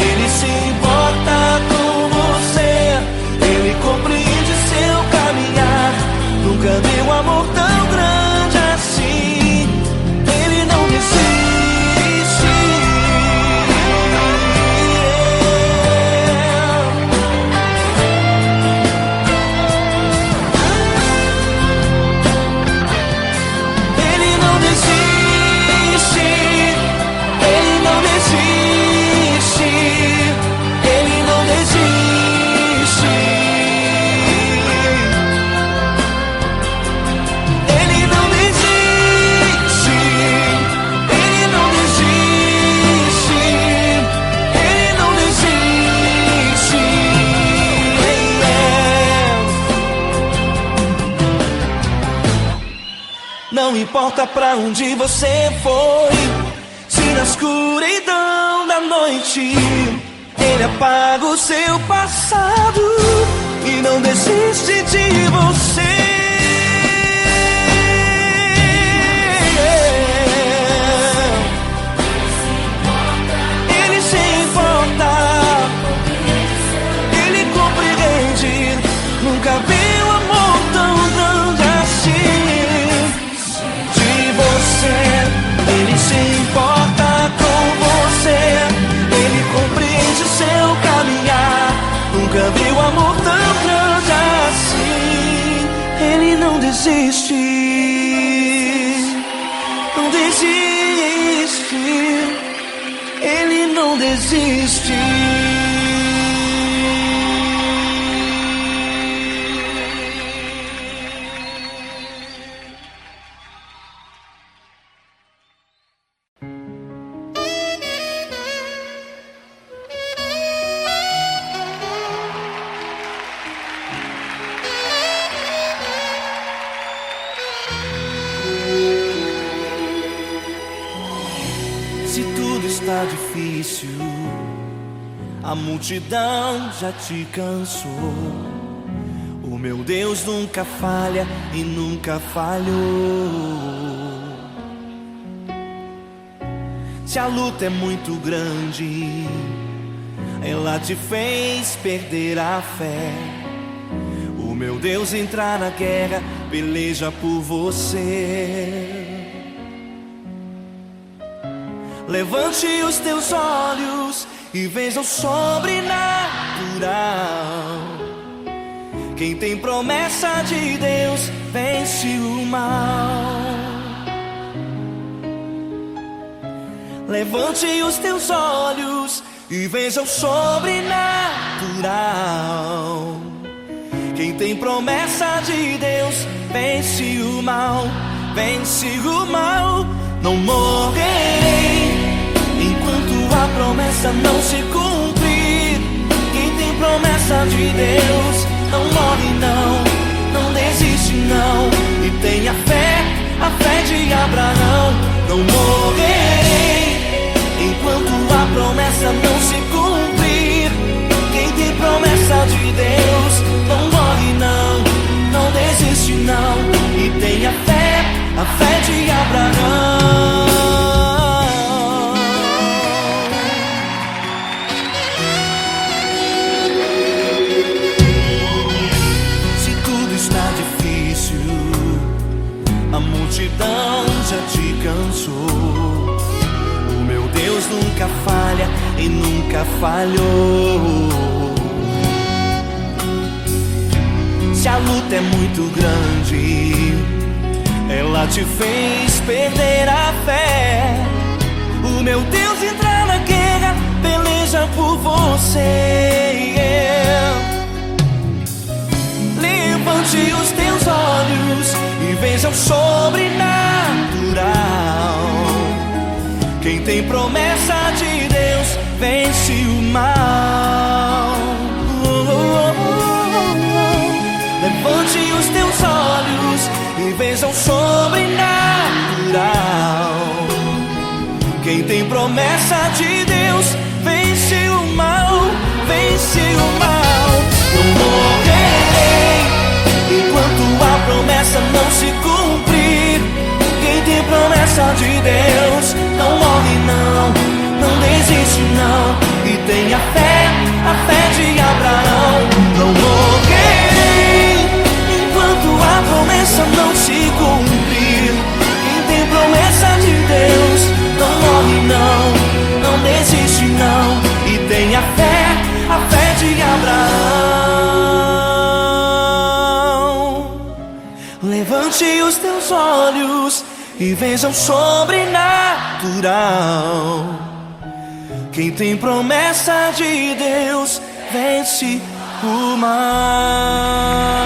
ele se importa com você, ele compreende seu caminhar. Nunca vi um amor tão grande assim. Ele não desiste. Não importa pra onde você foi, se na escuridão da noite ele apaga o seu passado e não desiste de você. Ele se importa, ele compreende. Nunca vi um amor tão grande assim. Ele se importa com você, ele compreende o seu caminhar. Nunca vi um amor tão grande assim. Ele não desiste, não desiste, ele não desiste. Está difícil, a multidão já te cansou. O meu Deus nunca falha e nunca falhou. Se a luta é muito grande, ela te fez perder a fé. O meu Deus entrar na guerra, peleja por você. Levante os teus olhos e veja o sobrenatural. Quem tem promessa de Deus vence o mal. Levante os teus olhos e veja o sobrenatural. Quem tem promessa de Deus vence o mal, vence o mal. Não morrerei enquanto a promessa não se cumprir. Quem tem promessa de Deus não morre não, não desiste não. E tenha fé, a fé de Abraão. Não morrerei enquanto a promessa não se cumprir. Quem tem promessa de Deus não morre não, não desiste não. E tenha fé, a fé de Abraão. Se tudo está difícil, a multidão já te cansou. O meu Deus nunca falha e nunca falhou. Se a luta é muito grande, ela te fez perder a fé. O meu Deus entra na guerra, peleja por você. Levante os teus olhos e veja o sobrenatural. Quem tem promessa de Deus vence o mal. Levante os teus olhos e veja o sobrenatural. Quem tem promessa de Deus vence o mal, vence o mal. Não morrerei enquanto a promessa não se cumprir. promessa de Deus não morre não, não desiste não, e tenha fé, a fé de Abraão. Não morrerei enquanto a promessa não se cumprir. Quem tem promessa de Deus não morre não, não desiste não, e tenha fé, a fé de Abraão. Levante os teus olhos e veja o sobrenatural. Quem tem promessa de Deus vence o mal.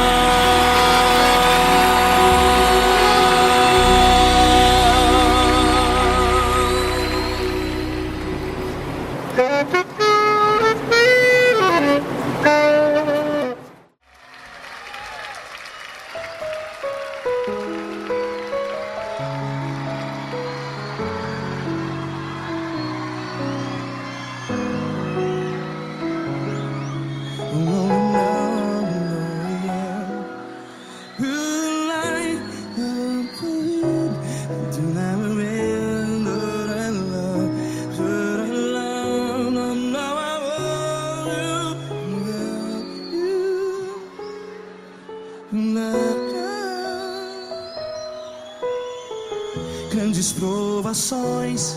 Grandes provações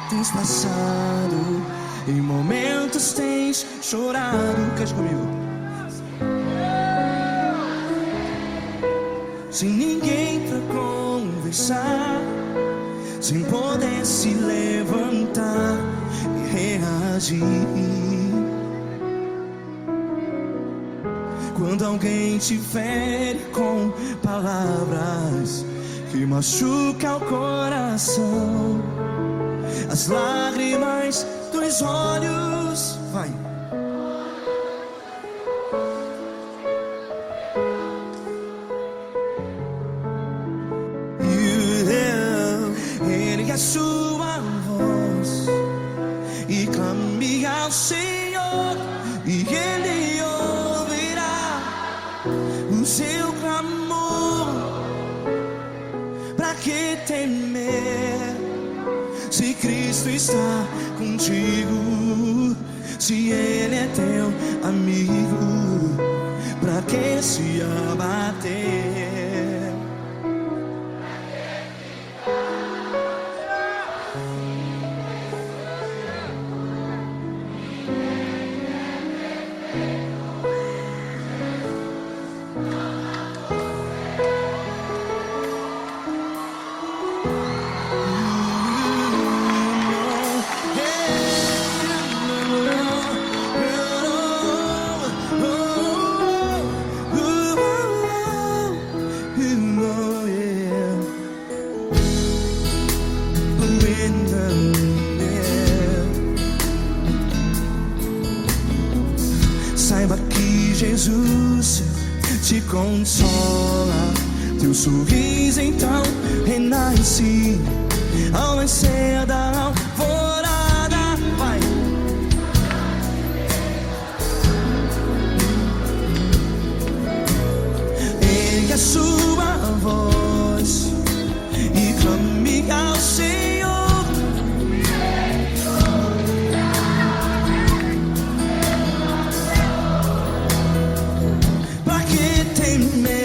tens passado, em momentos tens chorado. Cante comigo. Sem ninguém pra conversar, sem poder se levantar e reagir. Quando alguém te fere com palavras que machuca o coração, as lágrimas dos olhos, vai. Ergue a sua voz e clame ao Senhor, e Ele ouvirá o seu clamor. Pra que temer, se Cristo está contigo? Se Ele é teu amigo, pra que se abater? Saiba que Jesus te consola, teu sorriso então renasce ao nascer da alvorada. Vai. Ergue a sua voz e clame ao Senhor. Pra que temer,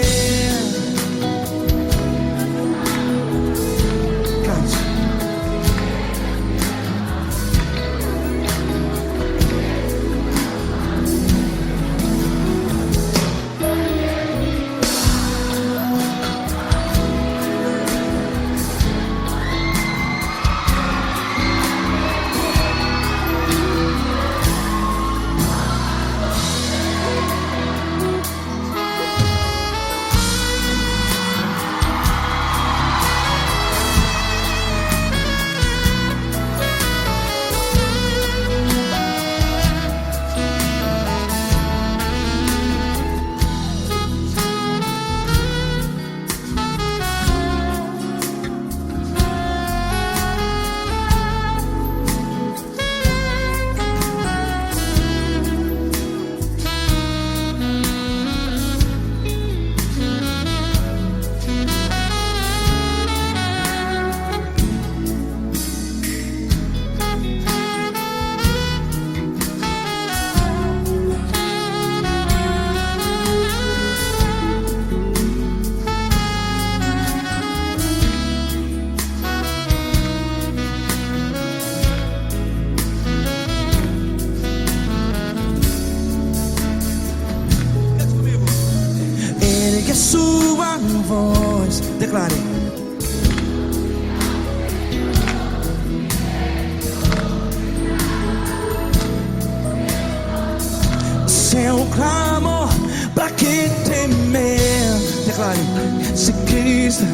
voz. Declare. Seu clamor, pra que temer? Declare. Se Cristo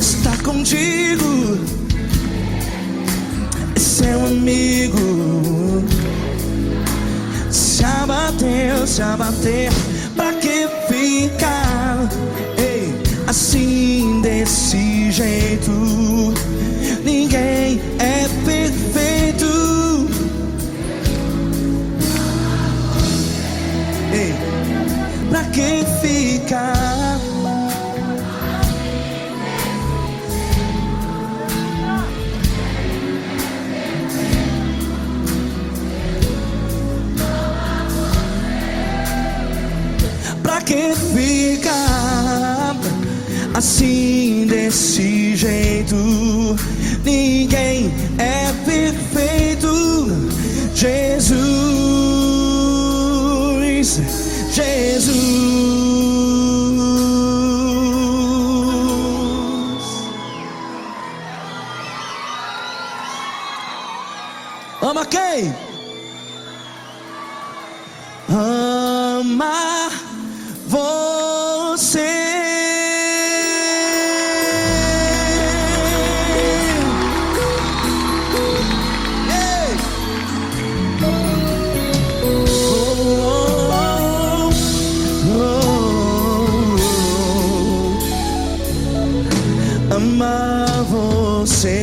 está contigo, é seu amigo. Se abater, pra que ficar? Ei, assim desse jeito, ninguém é perfeito. Ei, pra que ficar? Pra que ficar assim desse jeito? Ninguém é perfeito. Jesus, Jesus. Ama quem? Ama você. Ei. Amar você.